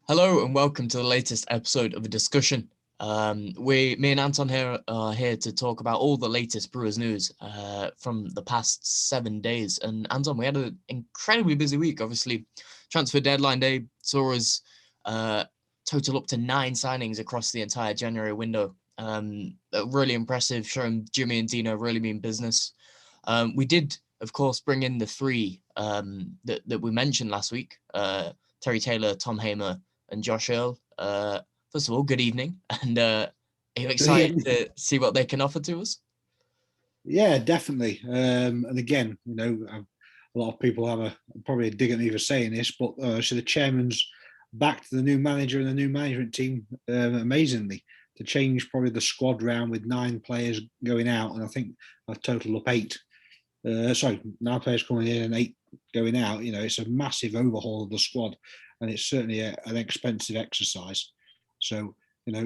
Hello and welcome to the latest episode of a discussion. Me and Anton here are here to talk about all the latest Brewers news from the past 7 days. And Anton, we had an incredibly busy week. Obviously, transfer deadline day saw us total up to 9 signings across the entire January window. Really impressive, showing Jimmy and Dino really mean business. We did, of course, bring in the three that we mentioned last week: Terry Taylor, Tom Hamer, and Josh Earl. First of all, good evening, and are you excited to see what they can offer to us? Yeah, definitely. And again, a lot of people have probably a dig at me for saying this, but so the chairman's backed the new manager and the new management team amazingly to change probably the squad round with 9 players going out, and I think I've totaled up 8. 9 players coming in and 8 going out. It's a massive overhaul of the squad, and it's certainly an expensive exercise. So,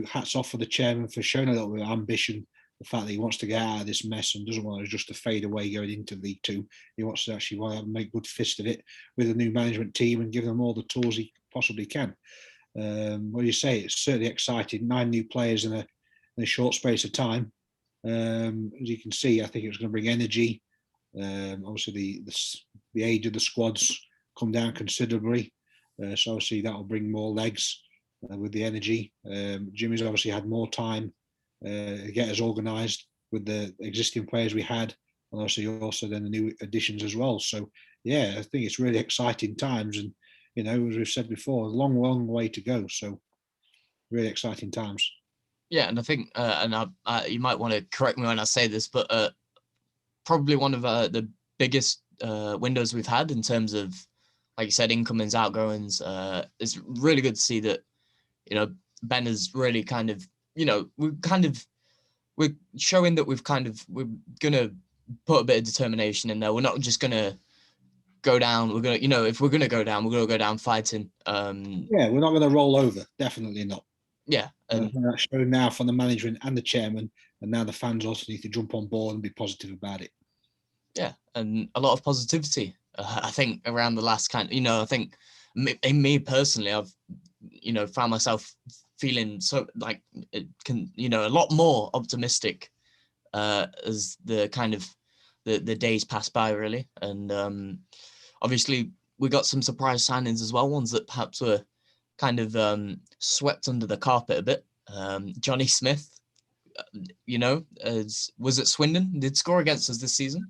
hats off for the chairman for showing a little bit of ambition. The fact that he wants to get out of this mess and doesn't want to just to fade away going into League Two. He wants to actually make good fist of it with a new management team and give them all the tools he possibly can. What do you say? It's certainly exciting. 9 new players in a short space of time. As you can see, I think it's going to bring energy. Obviously, the age of the squads come down considerably, so obviously that will bring more legs with the energy. Jimmy's obviously had more time get us organised with the existing players we had, and obviously also then the new additions as well. So yeah, I think it's really exciting times, and as we've said before, a long way to go. So really exciting times. Yeah, and I think, you might want to correct me when I say this, but probably one of the biggest windows we've had in terms of, like you said, incomings, outgoings. It's really good to see that, Ben has really kind of, we're showing that we're going to put a bit of determination in there. We're not just going to go down. We're going to, if we're going to go down, we're going to go down fighting. Yeah, we're not going to roll over. Definitely not. Yeah. And that's showing now from the management and the chairman, and now the fans also need to jump on board and be positive about it. Yeah, and a lot of positivity. I think around the last I think in me personally, I've, found myself feeling so like it can, a lot more optimistic as the kind of the days pass by, really. And obviously we got some surprise signings as well, ones that perhaps were kind of swept under the carpet a bit. Johnny Smith, was at Swindon, did score against us this season.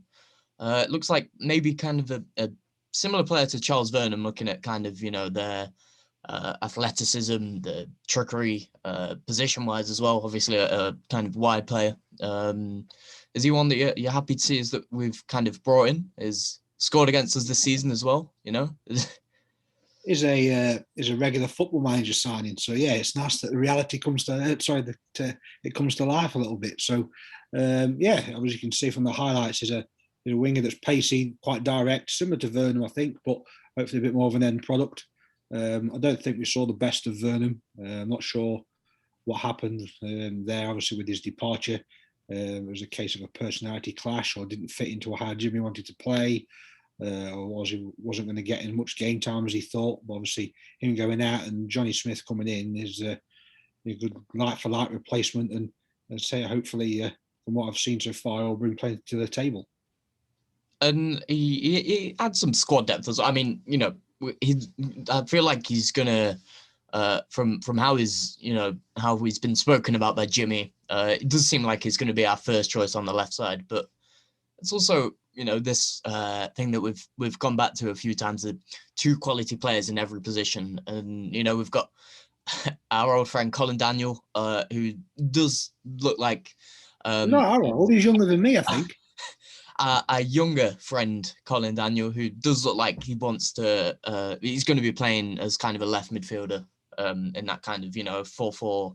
It looks like maybe kind of a similar player to Charles Vernon, looking at kind of, their athleticism, the trickery, position-wise as well. Obviously, a kind of wide player. Is he one that you're happy to see is that we've kind of brought in? Is scored against us this season as well, Is a regular football manager signing. So yeah, it's nice that the reality comes to it comes to life a little bit. So yeah, as you can see from the highlights, is a winger that's pacey, quite direct, similar to Vernon, I think, but hopefully a bit more of an end product. I don't think we saw the best of Vernon. I'm not sure what happened there, obviously, with his departure. It was a case of a personality clash or didn't fit into how Jimmy wanted to play. Or wasn't going to get as much game time as he thought. But obviously, him going out and Johnny Smith coming in is a good like-for-like replacement. And I'd say hopefully, from what I've seen so far, he'll bring plenty to the table. And he had some squad depth as well. I mean, I feel like he's gonna, from how how he's been spoken about by Jimmy, it does seem like he's going to be our first choice on the left side. But it's also, this thing that we've gone back to a few times: the 2 quality players in every position. And we've got our old friend Colin Daniel, who does look like Not our old. He's younger than me, I think. a younger friend, Colin Daniel, who does look like he wants to. He's going to be playing as kind of a left midfielder, in that kind of 4-4,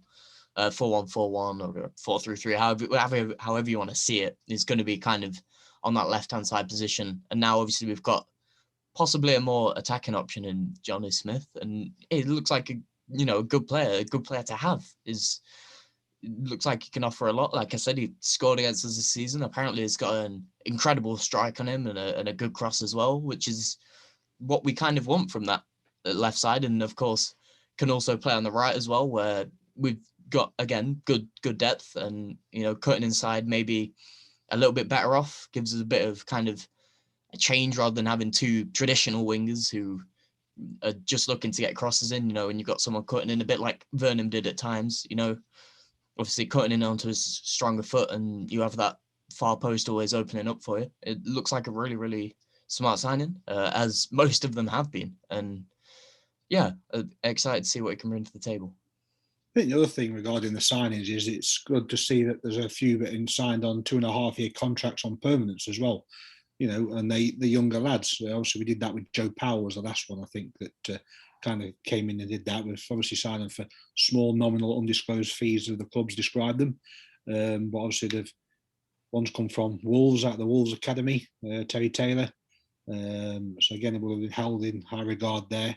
4-1-4-1 or 4-3-3, however you want to see it. Is going to be kind of on that left-hand side position. And now obviously we've got possibly a more attacking option in Johnny Smith, and it looks like a good player to have. Looks like he can offer a lot. Like I said, he scored against us this season. Apparently he's got an incredible strike on him and a good cross as well, which is what we kind of want from that left side. And of course, can also play on the right as well, where we've got, again, good depth, and cutting inside maybe a little bit better off, gives us a bit of kind of a change rather than having two traditional wingers who are just looking to get crosses in, and you've got someone cutting in a bit like Vernon did at times, obviously cutting in onto his stronger foot, and you have that far post always opening up for you. It looks like a really, really smart signing, as most of them have been. And yeah, excited to see what he can bring to the table. I think the other thing regarding the signings is it's good to see that there's a few that have signed on 2.5-year contracts on permanence as well. And the younger lads. Obviously, we did that with Joe Powell was the last one, I think, that kind of came in and did that. We've obviously signed them for small, nominal, undisclosed fees, as the clubs described them. But obviously, one's come from Wolves, out of the Wolves Academy, Terry Taylor. So again, it will have been held in high regard there.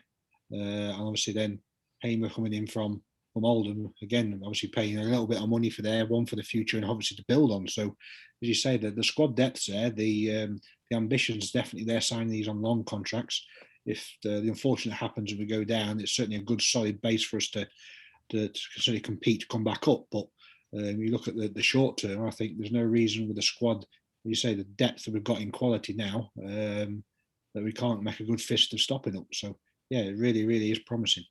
And obviously then Hamer coming in from Oldham, again, obviously paying a little bit of money for there, one for the future and obviously to build on. So as you say, the squad depth's there, the ambition's definitely there, signing these on long contracts. If the unfortunate happens and we go down, it's certainly a good solid base for us to certainly compete to come back up. But you look at the short term, I think there's no reason with the squad, you say the depth that we've got in quality now, that we can't make a good fist of stopping up. So yeah, it really, really is promising.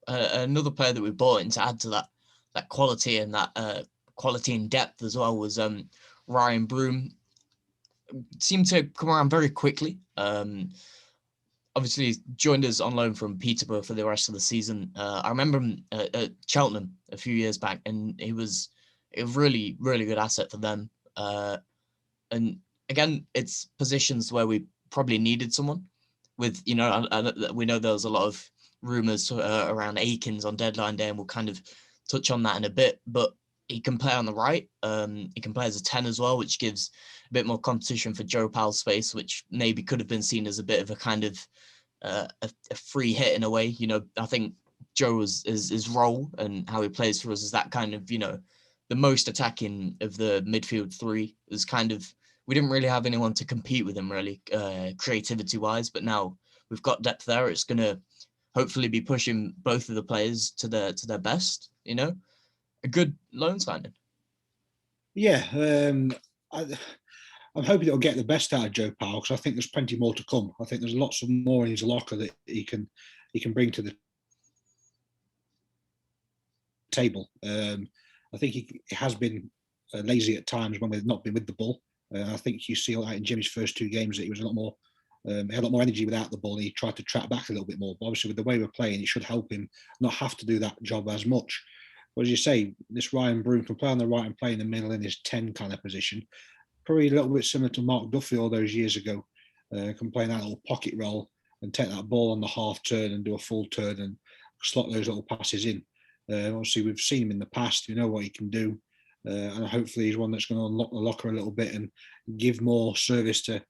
Another player that we bought in to add to that quality and that quality and depth as well was Ryan Broom. Seemed to come around very quickly. Obviously joined us on loan from Peterborough for the rest of the season. I remember him at Cheltenham a few years back, and he was a really, really good asset for them. And again, it's positions where we probably needed someone with, we know there was a lot of rumours around Akins on deadline day, and we'll kind of touch on that in a bit, but he can play on the right. He can play as a 10 as well, which gives a bit more competition for Joe Powell's space, which maybe could have been seen as a bit of a kind of a free hit in a way. I think Joe's his role and how he plays for us is that kind of, the most attacking of the midfield three. Is kind of, we didn't really have anyone to compete with him really, creativity wise, but now we've got depth there. It's going to hopefully be pushing both of the players to their best, a good loan signing. Yeah. I'm hoping it'll get the best out of Joe Powell, because I think there's plenty more to come. I think there's lots of more in his locker that he can bring to the table. I think he has been lazy at times when we've not been with the ball. I think you see like in Jimmy's first two games that he was a lot more, he had a lot more energy without the ball. And he tried to track back a little bit more. But obviously, with the way we're playing, it should help him not have to do that job as much. But as you say, this Ryan Broom can play on the right and play in the middle in his 10 kind of position. Probably a little bit similar to Mark Duffy all those years ago. Can play that little pocket role and take that ball on the half turn and do a full turn and slot those little passes in. Obviously, we've seen him in the past. You know what he can do. And hopefully he's one that's going to unlock the locker a little bit and give more service to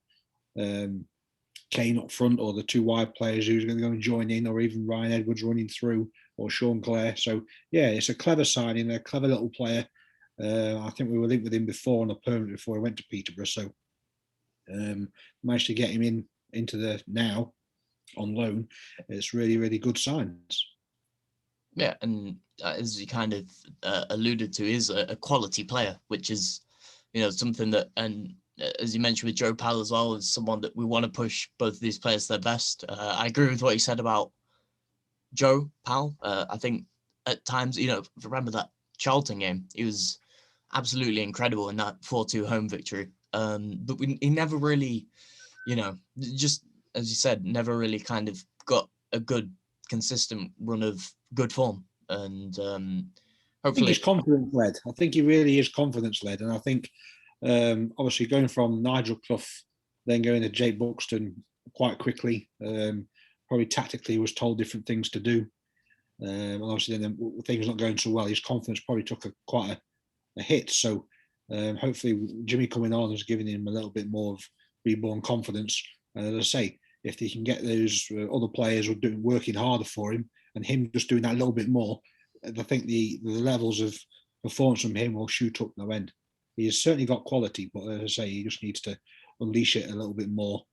Kane up front, or the two wide players who's going to go and join in, or even Ryan Edwards running through, or Sean Clare. So, yeah, it's a clever signing, a clever little player. I think we were linked with him before on a permanent before he went to Peterborough. So, managed to get him into the now on loan. It's really, really good signs. Yeah, and as you kind of alluded to, is a quality player, which is, something that, and as you mentioned with Joe Powell as well, is someone that we want to push both of these players to their best. I agree with what you said about Joe Powell. I think at times, remember that Charlton game, he was absolutely incredible in that 4-2 home victory. But he never really, just as you said, never really kind of got a good, consistent run of good form. And hopefully, I think he's confidence led. I think he really is confidence led, and I think obviously going from Nigel Clough, then going to Jake Buxton quite quickly. Probably tactically was told different things to do, and obviously then things not going so well. His confidence probably took quite a hit. So hopefully Jimmy coming on has given him a little bit more of reborn confidence. And as I say, if he can get those other players working harder for him, and him just doing that a little bit more, I think the levels of performance from him will shoot up no end. He has certainly got quality, but as I say, he just needs to unleash it a little bit more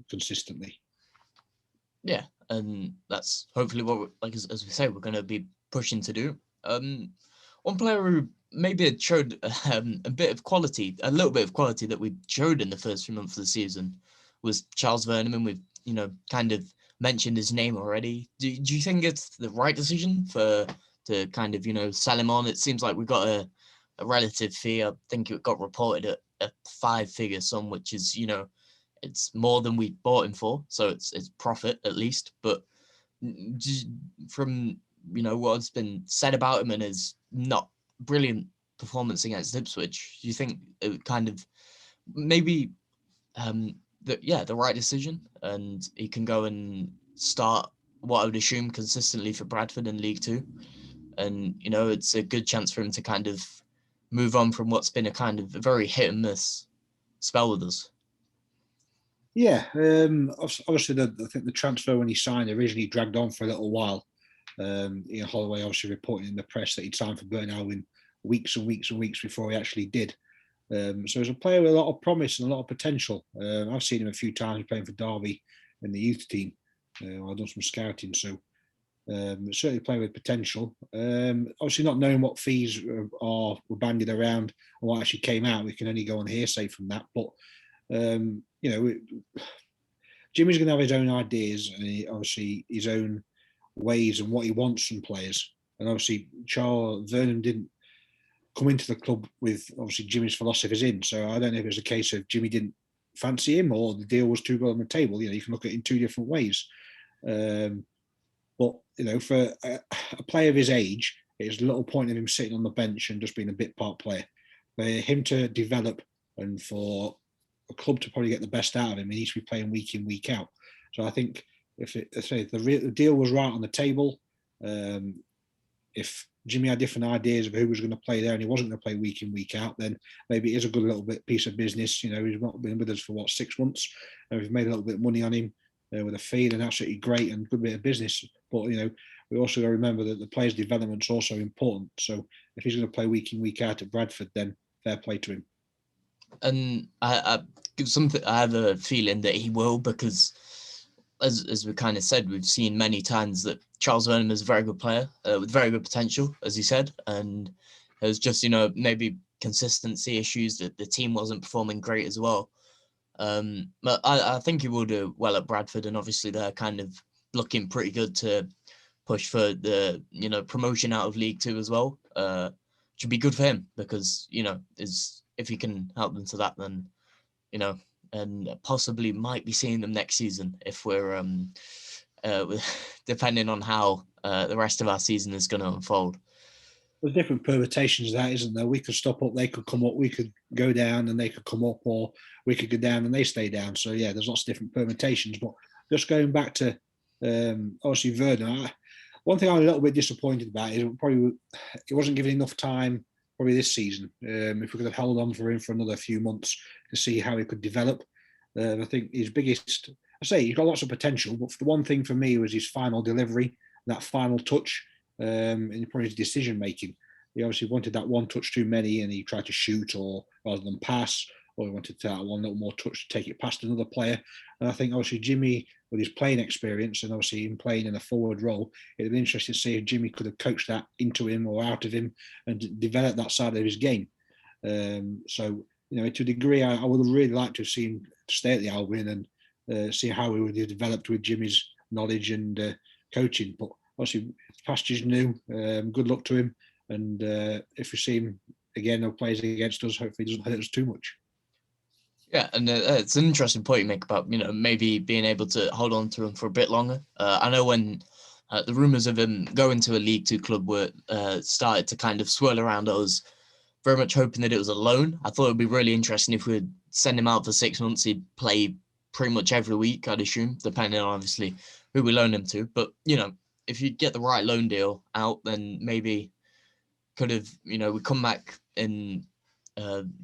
consistently. Yeah, and that's hopefully what, as we say, we're going to be pushing to do. One player who maybe had showed a bit of quality, a little bit of quality that we showed in the first few months of the season was Charles Verneman. We've, kind of mentioned his name already. Do you think it's the right decision to kind of, sell him on? It seems like we got a relative fee. I think it got reported at a 5-figure sum, which is, it's more than we bought him for. So it's profit at least. But from, what's been said about him and his not brilliant performance against Ipswich, do you think it kind of maybe the right decision, and he can go and start what I would assume consistently for Bradford in League Two, and it's a good chance for him to kind of move on from what's been a kind of a very hit and miss spell with us. Yeah, obviously, I think the transfer when he signed originally dragged on for a little while. Ian Holloway obviously reporting in the press that he'd signed for Burton Albion weeks and weeks and weeks before he actually did. So as a player with a lot of promise and a lot of potential. I've seen him a few times playing for Derby in the youth team. I've done some scouting, so certainly playing with potential. Obviously, not knowing what fees were bandied around or what actually came out, we can only go on hearsay from that. But Jimmy's going to have his own ideas and obviously his own ways and what he wants from players. And obviously, Charles Vernon didn't come into the club with obviously Jimmy's philosophies in. So I don't know if it was a case of Jimmy didn't fancy him or the deal was too good on the table. You can look at it in two different ways. But for a player of his age, it's a little point of him sitting on the bench and just being a bit part player. For him to develop and for a club to probably get the best out of him, he needs to be playing week in, week out. So I think if the deal was right on the table, if Jimmy had different ideas of who was going to play there and he wasn't going to play week in, week out, then maybe it is a good little bit piece of business. He's not been with us for 6 months, and we've made a little bit of money on him with a fee, and absolutely great and good bit of business. But we also got to remember that the player's development is also important. So if he's going to play week in, week out at Bradford, then fair play to him. And I have a feeling that he will, because as we kind of said, we've seen many times that Charles Vernon is a very good player with very good potential, as you said, and it was just maybe consistency issues that the team wasn't performing great as well. But I think he will do well at Bradford, and obviously they're kind of looking pretty good to push for the promotion out of League Two as well. Should be good for him, because if he can help them to that, then and possibly might be seeing them next season if we're depending on how the rest of our season is going to unfold. There's different permutations of that, isn't there? We could stop up, they could come up, we could go down and they could come up, or we could go down and they stay down. So yeah, there's lots of different permutations. But just going back to obviously Vernon, one thing I'm a little bit disappointed about is probably he wasn't given enough time probably this season. If we could have held on for him for another few months to see how he could develop. I think his biggest, he's got lots of potential, but the one thing for me was his final delivery, that final touch, and probably his decision making. He obviously wanted that one touch too many, and he tried to shoot or rather than pass, or he wanted to have one little more touch to take it past another player. And I think obviously Jimmy, with his playing experience and obviously him playing in a forward role, it'd be interesting to see if Jimmy could have coached that into him or out of him and developed that side of his game. So, to a degree, I would have really liked to have seen him stay at the Albion and see how he would have developed with Jimmy's knowledge and coaching. But obviously, pasture's new. Good luck to him. And if we see him again or plays against us, hopefully he doesn't hurt us too much. Yeah, and it's an interesting point you make about, maybe being able to hold on to him for a bit longer. I know when the rumours of him going to a League Two club were started to kind of swirl around, I was very much hoping that it was a loan. I thought it would be really interesting if we'd send him out for 6 months. He'd play pretty much every week, I'd assume, depending on obviously who we loan him to. But, if you get the right loan deal out, then maybe could have, we come back in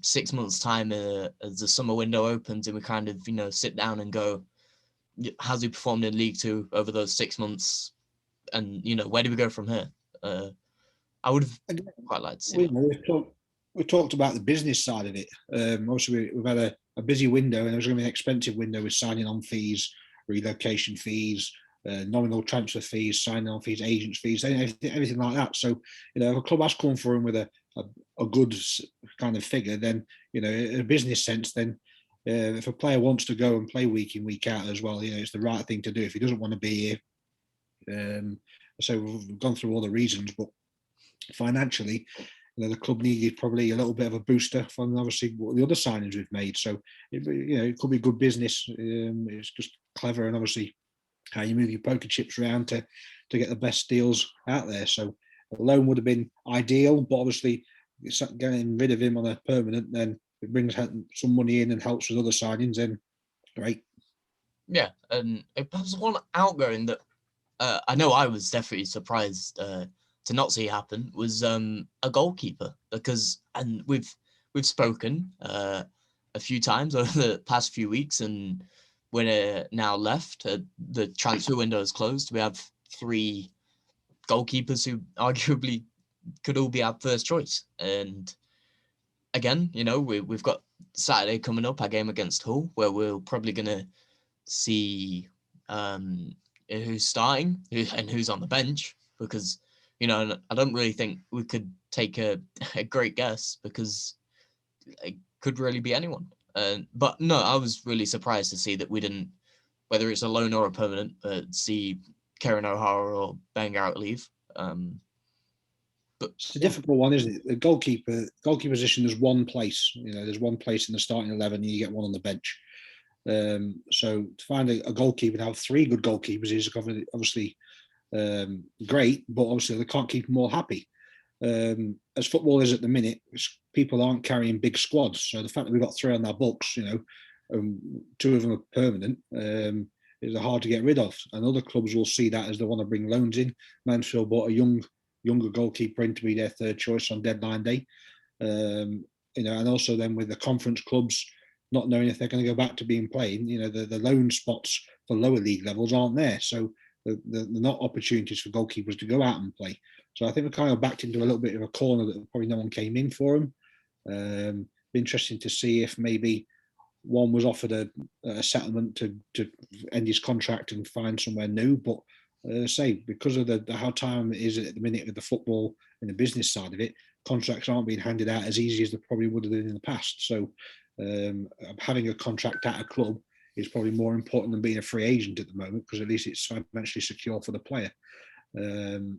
6 months' time as the summer window opens, and we kind of, sit down and go, how's he performed in League Two over those 6 months? And, where do we go from here? I would have quite liked to see that. We talked about the business side of it. Obviously, we've had a busy window, and there's going to be an expensive window with signing on fees, relocation fees, nominal transfer fees, sign-on fees, agents fees, everything like that. So, if a club has come for him with a good kind of figure, then, in a business sense, then if a player wants to go and play week in, week out as well, it's the right thing to do if he doesn't want to be here. So we've gone through all the reasons, but financially, the club needed probably a little bit of a booster from obviously the other signings we've made. So, it could be good business. It's just clever, and obviously how you move your poker chips around to get the best deals out there. So a loan would have been ideal, but obviously getting rid of him on a permanent, then it brings some money in and helps with other signings. Then great. Yeah, and it was one outgoing that I know I was definitely surprised to not see happen was a goalkeeper, because and we've spoken a few times over the past few weeks, and we're now left. The transfer window is closed. We have 3 goalkeepers who arguably could all be our first choice. And again, we've got Saturday coming up, our game against Hull, where we're probably going to see who's starting and who's on the bench, because I don't really think we could take a great guess, because it could really be anyone. But no, I was really surprised to see that we didn't, whether it's a loan or a permanent, see Kieran O'Hara or Ben Garrett leave. But it's a difficult one, isn't it? The goalkeeper position, there's one place. There's one place in the starting 11, and you get one on the bench. So to find a goalkeeper and have 3 good goalkeepers is obviously great, but obviously they can't keep them all happy. As football is at the minute, people aren't carrying big squads. So the fact that we've got 3 on our books, 2 of them are permanent, is hard to get rid of. And other clubs will see that as they want to bring loans in. Mansfield bought a younger goalkeeper in to be their 3rd choice on deadline day. And also then with the conference clubs not knowing if they're going to go back to being playing, the loan spots for lower league levels aren't there. So they're not opportunities for goalkeepers to go out and play. So I think we're kind of backed into a little bit of a corner that probably no one came in for them. Be interesting to see if maybe one was offered a settlement to end his contract and find somewhere new. But because of how time it is at the minute with the football and the business side of it, contracts aren't being handed out as easy as they probably would have been in the past. So having a contract at a club is probably more important than being a free agent at the moment, because at least it's financially secure for the player.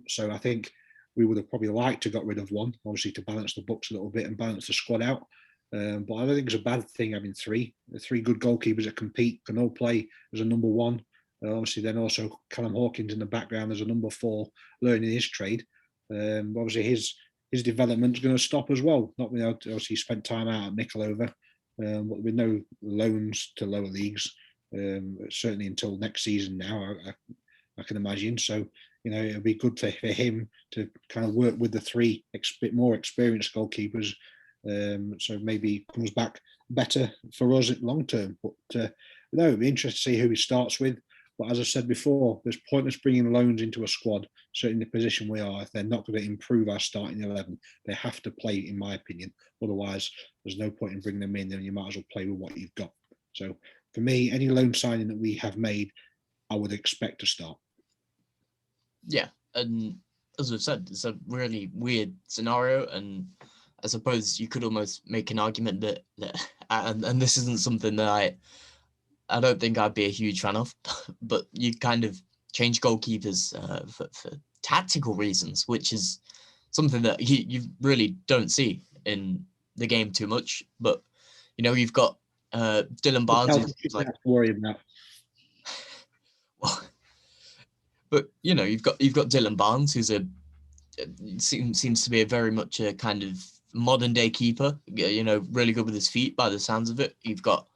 So I think we would have probably liked to got rid of one, obviously to balance the books a little bit and balance the squad out. But I don't think it's a bad thing having 3 good goalkeepers that compete, can all play as a number 1. Obviously, then also Callum Hawkins in the background as a number 4, learning his trade. Obviously, his development's going to stop as well. Not without obviously he spent time out at Mickleover, but with no loans to lower leagues, certainly until next season now, I can imagine. So, it'll be good for him to kind of work with the 3 bit more experienced goalkeepers. So maybe he comes back better for us at long term. But no, it'll be interesting to see who he starts with. But as I said before, there's pointless bringing loans into a squad, certainly the position we are, if they're not going to improve our starting 11. They have to play, in my opinion. Otherwise, there's no point in bringing them in, and you might as well play with what you've got. So for me, any loan signing that we have made, I would expect to start. Yeah, and as we've said, it's a really weird scenario, and I suppose you could almost make an argument that and this isn't something that I don't think I'd be a huge fan of, but you kind of change goalkeepers for tactical reasons, which is something that you really don't see in the game too much. But you've got Dylan Barnes, who's like, worry about. Well, but you've got Dylan Barnes, who's seems to be a very much a kind of modern day keeper. Really good with his feet by the sounds of it. You've got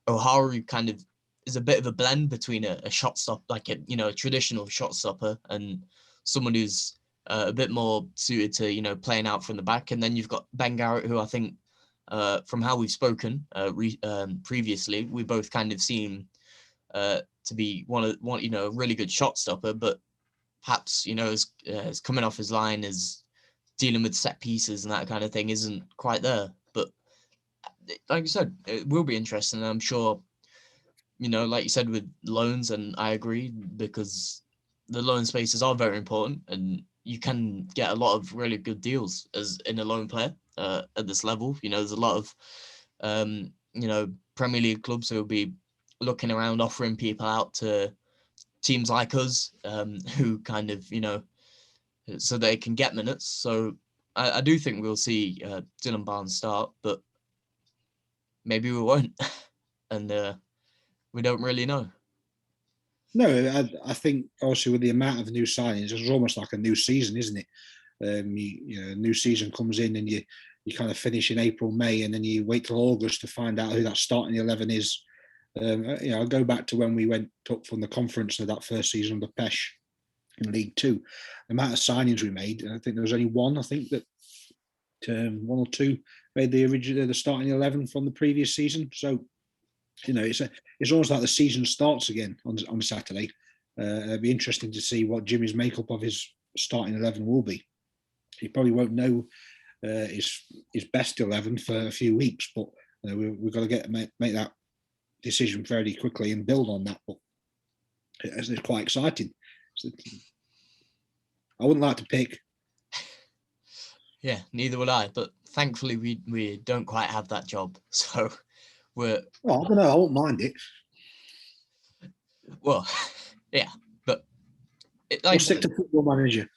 O'Hara, who kind of is a bit of a blend between a shot stop, like a traditional shot stopper, and someone who's a bit more suited to playing out from the back. And then you've got Ben Garrett, who I think from how we've spoken previously, we both kind of seem to be one a really good shot stopper, but perhaps is coming off his line, is dealing with set pieces and that kind of thing isn't quite there. But like you said, it will be interesting. And I'm sure, like you said with loans, and I agree, because the loan spaces are very important, and you can get a lot of really good deals as in a loan player at this level. There's a lot of Premier League clubs who will be looking around, offering people out to teams like us, who kind of so they can get minutes. So I do think we'll see Dylan Barnes start, but maybe we won't, and we don't really know. No, I think also with the amount of new signings, it's almost like a new season, isn't it? A new season comes in and you kind of finish in April, May, and then you wait till August to find out who that starting 11 is. I'll go back to when we went up from the conference of that first season under Pesh in League Two. The amount of signings we made, I think there was only one. I think that one or two made the starting 11 from the previous season. So it's almost like the season starts again on Saturday. It'll be interesting to see what Jimmy's makeup of his starting 11 will be. He probably won't know his best 11 for a few weeks, but we've got to make that decision fairly quickly and build on that. But it's quite exciting. I wouldn't like to pick. Yeah, neither would I. But thankfully, we don't quite have that job, so we're. Well, I don't know. I won't mind it. Well, yeah, but we'll stick to Football Manager.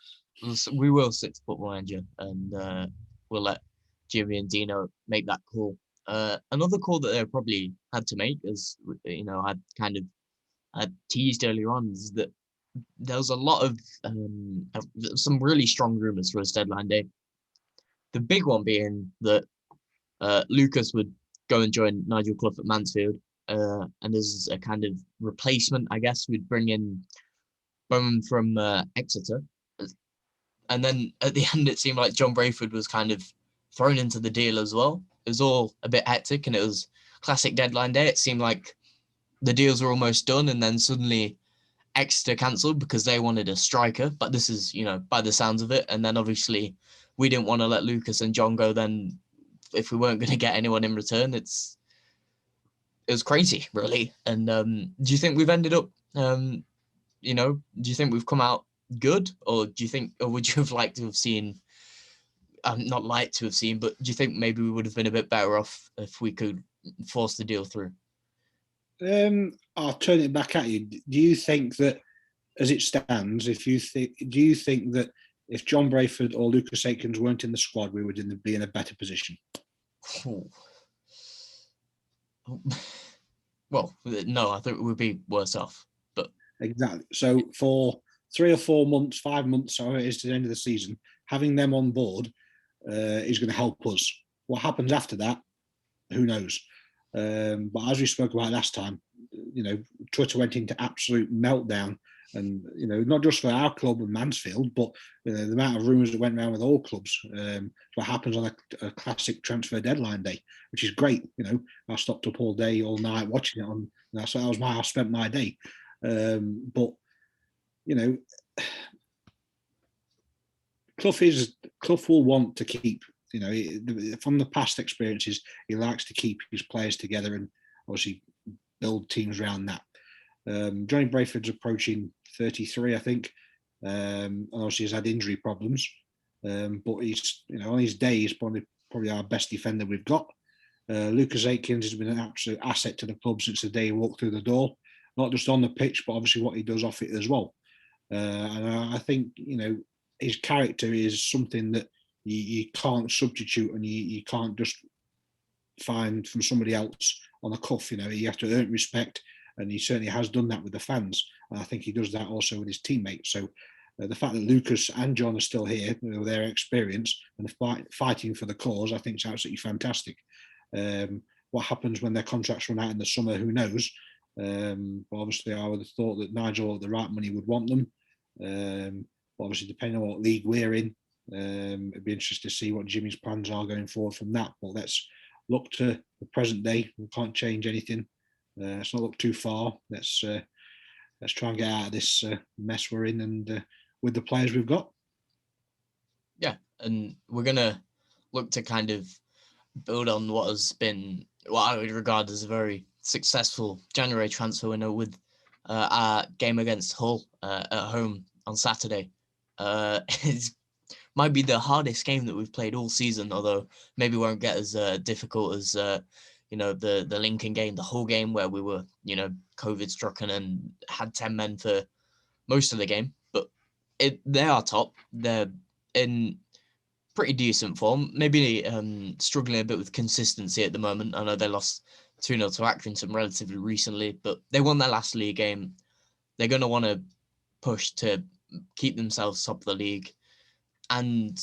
We will stick to Football Manager, and we'll let Jimmy and Dino make that call. Another call that they probably had to make, as I teased earlier on, is that there was a lot of some really strong rumours for his deadline day. The big one being that Lucas would go and join Nigel Clough at Mansfield, and as a kind of replacement, I guess, we'd bring in Bowman from Exeter. And then at the end, it seemed like John Brayford was kind of thrown into the deal as well. It was all a bit hectic, and it was classic deadline day. It seemed like the deals were almost done, and then suddenly Exeter cancelled because they wanted a striker. But this is, by the sounds of it. And then obviously we didn't want to let Lucas and John go then if we weren't going to get anyone in return. It was crazy, really. And do you think we've ended up, do you think we've come out good, or would you have liked to have seen, not liked to have seen, but do you think maybe we would have been a bit better off if we could force the deal through? I'll turn it back at you. Do you think that, as it stands, do you think that if John Brayford or Lucas Aikens weren't in the squad, we would be in a better position? Well, no, I think we'd be worse off. But exactly. So for 3 or 4 months, 5 months, however it is to the end of the season, having them on board is going to help us. What happens after that, who knows? But as we spoke about last time, Twitter went into absolute meltdown, and not just for our club and Mansfield, but the amount of rumours that went around with all clubs. What happens on a classic transfer deadline day, which is great. I stopped up all day, all night watching it on. That was I spent my day. But Clough will want to keep. From the past experiences, he likes to keep his players together and obviously build teams around that. Johnny Brayford's approaching 33, I think. Obviously, he's had injury problems, but he's on his day, he's probably our best defender we've got. Lucas Aikens has been an absolute asset to the club since the day he walked through the door, not just on the pitch, but obviously what he does off it as well. And I think his character is something that you can't substitute, and you can't just find from somebody else on the cuff. You have to earn respect, and he certainly has done that with the fans. And I think he does that also with his teammates. So the fact that Lucas and John are still here, with their experience and fighting for the cause, I think is absolutely fantastic. What happens when their contracts run out in the summer, who knows? But obviously, I would have thought that Nigel at the right money would want them. Obviously, depending on what league we're in, it'd be interesting to see what Jimmy's plans are going forward from that. But let's look to the present day. We can't change anything. Let's not look too far. Let's try and get out of this mess we're in, and with the players we've got. Yeah, and we're gonna look to kind of build on what I would regard as a very successful January transfer window with our game against Hull at home on Saturday. It might be the hardest game that we've played all season, although maybe won't get as difficult as the Lincoln game, the Hull game where we were COVID stricken and had 10 men for most of the game. But they are top. They're in pretty decent form. Maybe struggling a bit with consistency at the moment. I know they lost 2-0 to Accrington relatively recently, but they won their last league game. They're going to want to push to keep themselves top of the league. And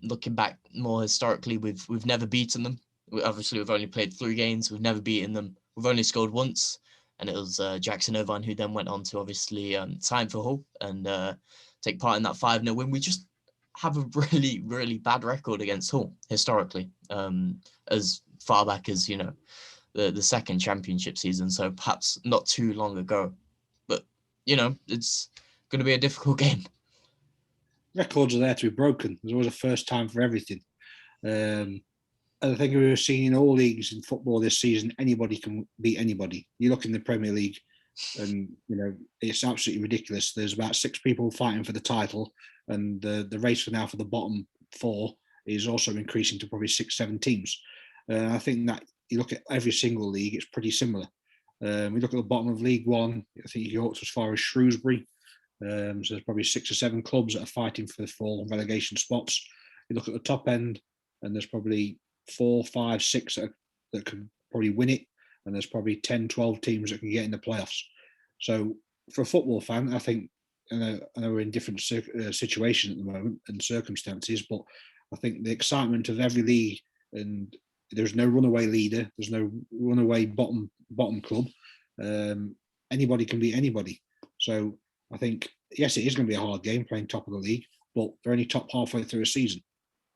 looking back more historically, we've never beaten them. We've only played 3 games. We've never beaten them. We've only scored once, and it was Jackson Irvine who then went on to obviously sign for Hull and take part in that 5-0 win. We just have a really, really bad record against Hull historically, as far back as the second championship season. So perhaps not too long ago, but it's going to be a difficult game. Records are there to be broken. There's always a first time for everything. And I think we were seeing in all leagues in football this season, anybody can beat anybody. You look in the Premier League, and it's absolutely ridiculous. There's about 6 people fighting for the title, and the race for now for the bottom 4 is also increasing to probably 6-7 teams. I think that you look at every single league, it's pretty similar. We look at the bottom of League One. I think you go up to as far as Shrewsbury. So there's probably 6 or 7 clubs that are fighting for the fall and relegation spots. You look at the top end, and there's probably 4, 5, 6 that could probably win it, and there's probably 10, 12 teams that can get in the playoffs. So for a football fan, I think, I know we're in different situations at the moment and circumstances, but I think the excitement of every league, and there's no runaway leader, there's no runaway bottom club. Anybody can beat anybody. So I think, yes, it is going to be a hard game playing top of the league, but they're only top halfway through a season.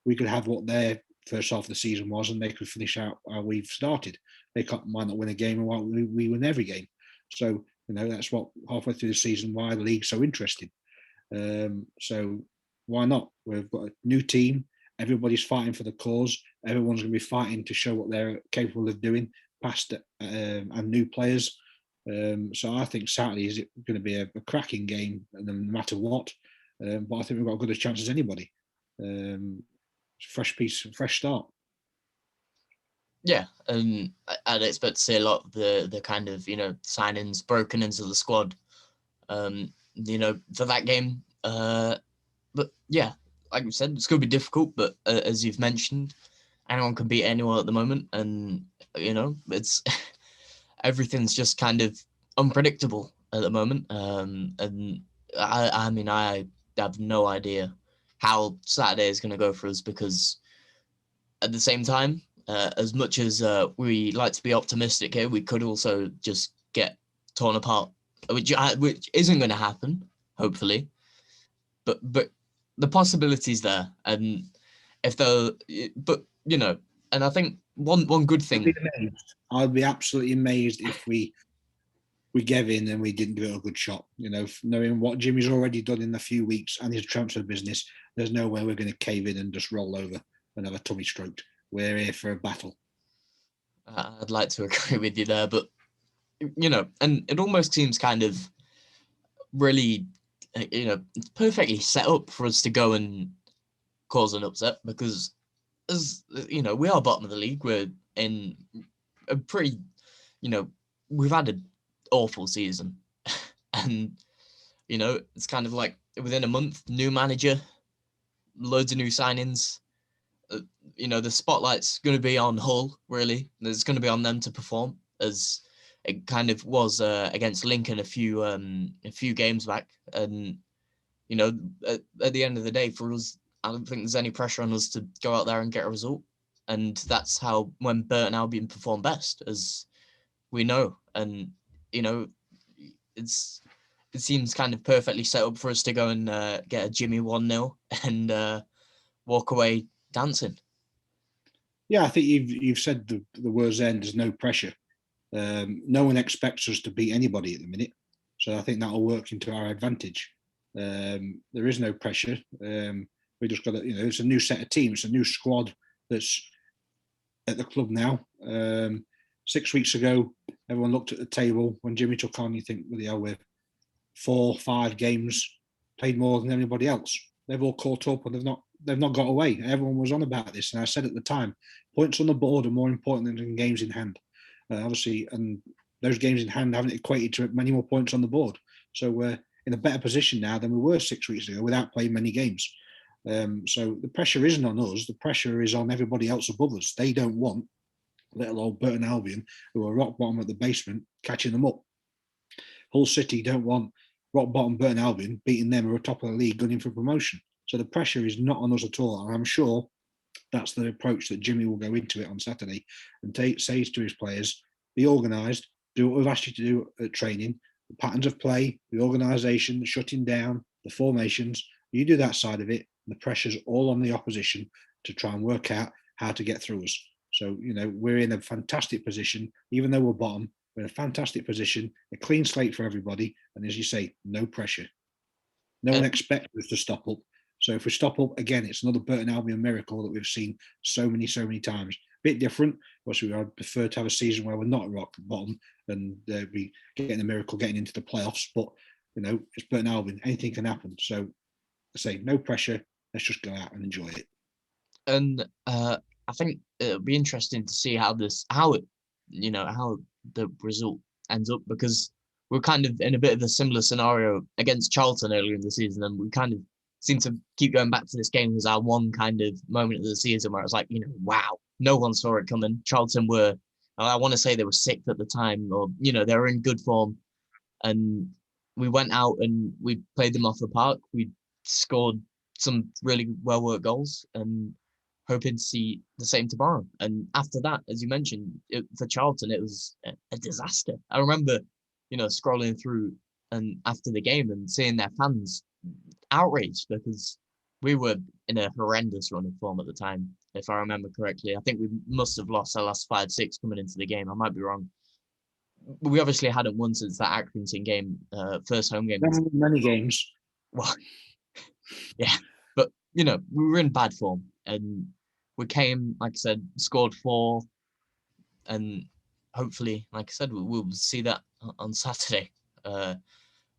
We could have what their first half of the season was, and they could finish out how we've started. They might not win a game, and we win every game. So that's what halfway through the season, why the league's so interesting. So why not? We've got a new team. Everybody's fighting for the cause. Everyone's going to be fighting to show what they're capable of doing, past and new players. So I think Saturday is going to be a cracking game, and no matter what. But I think we've got as good a chance as anybody. Fresh start. Yeah, and I'd expect to see a lot of the kind of signings broken into the squad, for that game. But yeah, like we said, it's going to be difficult. But as you've mentioned, anyone can beat anyone at the moment, and it's everything's just kind of unpredictable at the moment. And I mean, I have no idea how Saturday is going to go for us, because at the same time, as much as we like to be optimistic here, we could also just get torn apart, which isn't going to happen, hopefully. But the possibility's there, and and I think one good thing. I'd be absolutely amazed if we gave in and we didn't give it a good shot. Knowing what Jimmy's already done in a few weeks and his transfer business, there's no way we're going to cave in and just roll over and have a tummy stroke. We're here for a battle. I'd like to agree with you there, but and it almost seems kind of really, it's perfectly set up for us to go and cause an upset, because as we are bottom of the league. We're in a pretty, we've had an awful season, and it's kind of like within a month, new manager, loads of new signings. The spotlight's going to be on Hull, really. There's going to be on them to perform, as it kind of was against Lincoln a few games back. And at the end of the day, for us, I don't think there's any pressure on us to go out there and get a result. And that's how when Burton Albion perform best, as we know. And it seems kind of perfectly set up for us to go and get a Jimmy 1-0 and walk away dancing. Yeah, I think you've said the words then. There's no pressure. No one expects us to beat anybody at the minute, so I think that'll work into our advantage. There is no pressure. We just got to, it's a new set of teams, a new squad that's at the club now. 6 weeks ago, everyone looked at the table when Jimmy took on. You think, well, we're 4-5 games played more than anybody else. They've all caught up and they've not got away. Everyone was on about this, and I said at the time, points on the board are more important than games in hand. Obviously, and those games in hand haven't equated to many more points on the board. So we're in a better position now than we were 6 weeks ago without playing many games. So the pressure isn't on us. The pressure is on everybody else above us. They don't want, let alone Burton Albion, who are rock bottom at the basement, catching them up. Hull City don't want rock bottom Burton Albion beating them who are top of the league gunning for promotion. So the pressure is not on us at all. And I'm sure that's the approach that Jimmy will go into it on Saturday and says to his players, be organised, do what we've asked you to do at training, the patterns of play, the organisation, the shutting down, the formations. You do that side of it, and the pressure's all on the opposition to try and work out how to get through us. So, we're in a fantastic position, even though we're bottom, we're in a fantastic position, a clean slate for everybody, and as you say, no pressure. No one expects us to stop up. So if we stop up, again, it's another Burton Albion miracle that we've seen so many times. A bit different. Obviously, I'd prefer to have a season where we're not rock bottom and we getting a miracle getting into the playoffs. But, it's Burton Albion. Anything can happen. So I say, no pressure. Let's just go out and enjoy it. And I think it'll be interesting to see how the result ends up, because we're kind of in a bit of a similar scenario against Charlton earlier in the season, and we kind of seem to keep going back to this game as our one kind of moment of the season where it was like, wow, no one saw it coming. Charlton were, I want to say they were sixth at the time, or, they were in good form. And we went out and we played them off the park. We scored some really well-worked goals and hoping to see the same tomorrow. And after that, as you mentioned, for Charlton, it was a disaster. I remember, scrolling through and after the game and seeing their fans outraged because we were in a horrendous run of form at the time, if I remember correctly. I think we must have lost our last 5-6 coming into the game. I might be wrong. We obviously hadn't won since that Accrington game, first home game. Many games. Well, yeah, but we were in bad form, and we came, like I said, scored 4, and hopefully, like I said, we'll see that on Saturday.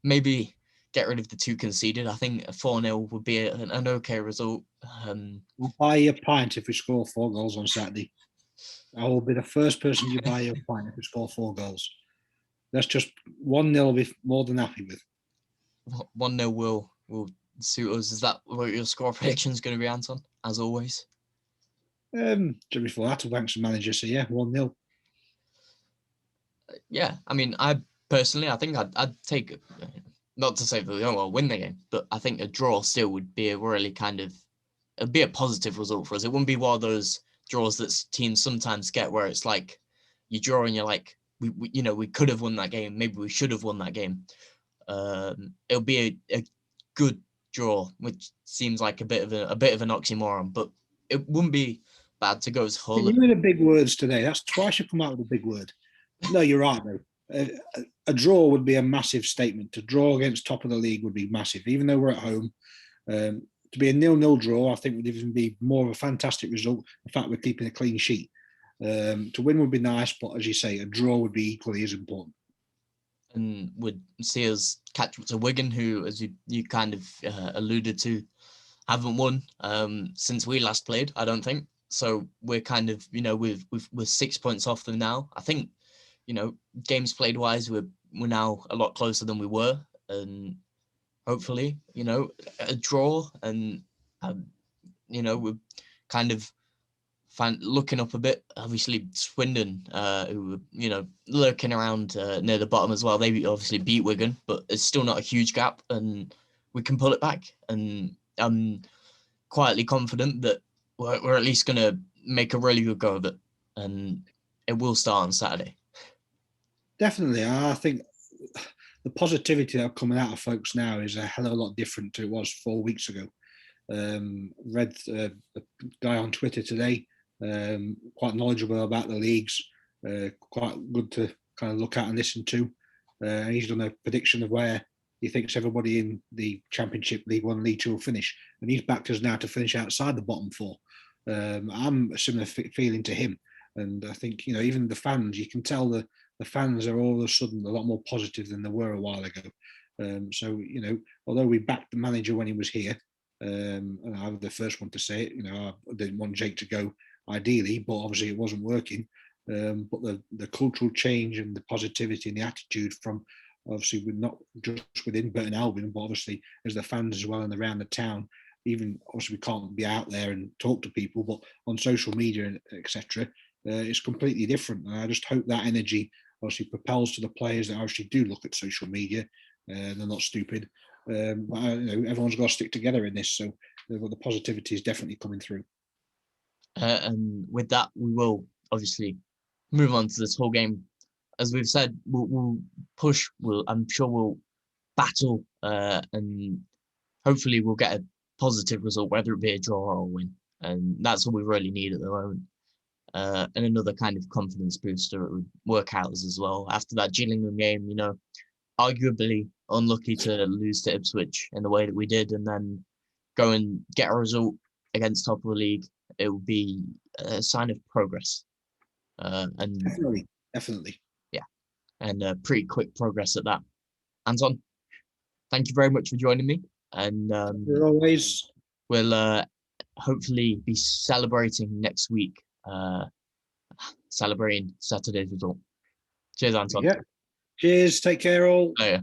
Maybe get rid of the 2 conceded. I think a 4-0 would be an okay result. We'll buy you a pint if we score 4 goals on Saturday. I will be the first person you buy you a pint if we score 4 goals. That's just 1-0 will be more than happy with. 1-0 will suit us. Is that what your score prediction is going to be, Anton, as always? Jimmy Flatt, thanks to manager, so yeah, 1-0. Yeah, I mean, I think I'd take, not to say that we don't win the game, but I think a draw still would be a really it'd be a positive result for us. It wouldn't be one of those draws that teams sometimes get where it's like you draw and you're like, we could have won that game. Maybe we should have won that game. It'll be a good draw, which seems like a bit of an oxymoron, but it wouldn't be bad to go as Hull. You're in the big words today. That's twice you come out with a big word. No, you're right though. A draw would be a massive statement. To draw against top of the league would be massive, even though we're at home. To be a 0-0 draw, I think would even be more of a fantastic result. In fact, we're keeping a clean sheet. To win would be nice, but as you say, a draw would be equally as important. And would see us catch up to Wigan, who, as you kind of alluded to, haven't won since we last played, I don't think. So we're kind of, we're 6 points off them now. I think, games played wise, we're now a lot closer than we were, and hopefully, a draw, and we're kind of looking up a bit. Obviously, Swindon, who were, lurking around near the bottom as well. They obviously beat Wigan, but it's still not a huge gap, and we can pull it back. And I'm quietly confident that we're at least going to make a really good go of it, and it will start on Saturday. Definitely. I think the positivity that's coming out of folks now is a hell of a lot different to it was 4 weeks ago. Read a guy on Twitter today, quite knowledgeable about the leagues, quite good to kind of look at and listen to. He's done a prediction of where he thinks everybody in the Championship, League One, League Two will finish, and he's backed us now to finish outside the bottom 4. I'm a similar feeling to him, and I think even the fans, you can tell the the fans are all of a sudden a lot more positive than they were a while ago. So, although we backed the manager when he was here, and I'm the first one to say it, I didn't want Jake to go ideally, but obviously it wasn't working. But the cultural change and the positivity and the attitude from obviously not just within Burton Albion, but obviously as the fans as well and around the town, even obviously we can't be out there and talk to people, but on social media and etc., it's completely different. And I just hope that energy obviously propels to the players that actually do look at social media. They're not stupid. But everyone's got to stick together in this. So the positivity is definitely coming through. And with that, we will obviously move on to this whole game. As we've said, we'll push. I'm sure we'll battle, and hopefully we'll get a positive result, whether it be a draw or a win. And that's all we really need at the moment. And another kind of confidence booster would work out as well. After that Gillingham game, arguably unlucky to lose to Ipswich in the way that we did, and then go and get a result against top of the league, it would be a sign of progress. And definitely. Yeah, and pretty quick progress at that. Anton, thank you very much for joining me. And as always, we'll hopefully be celebrating next week, celebrating Saturday's result. Cheers, Anton. Yeah. Cheers. Take care, all. Oh, yeah.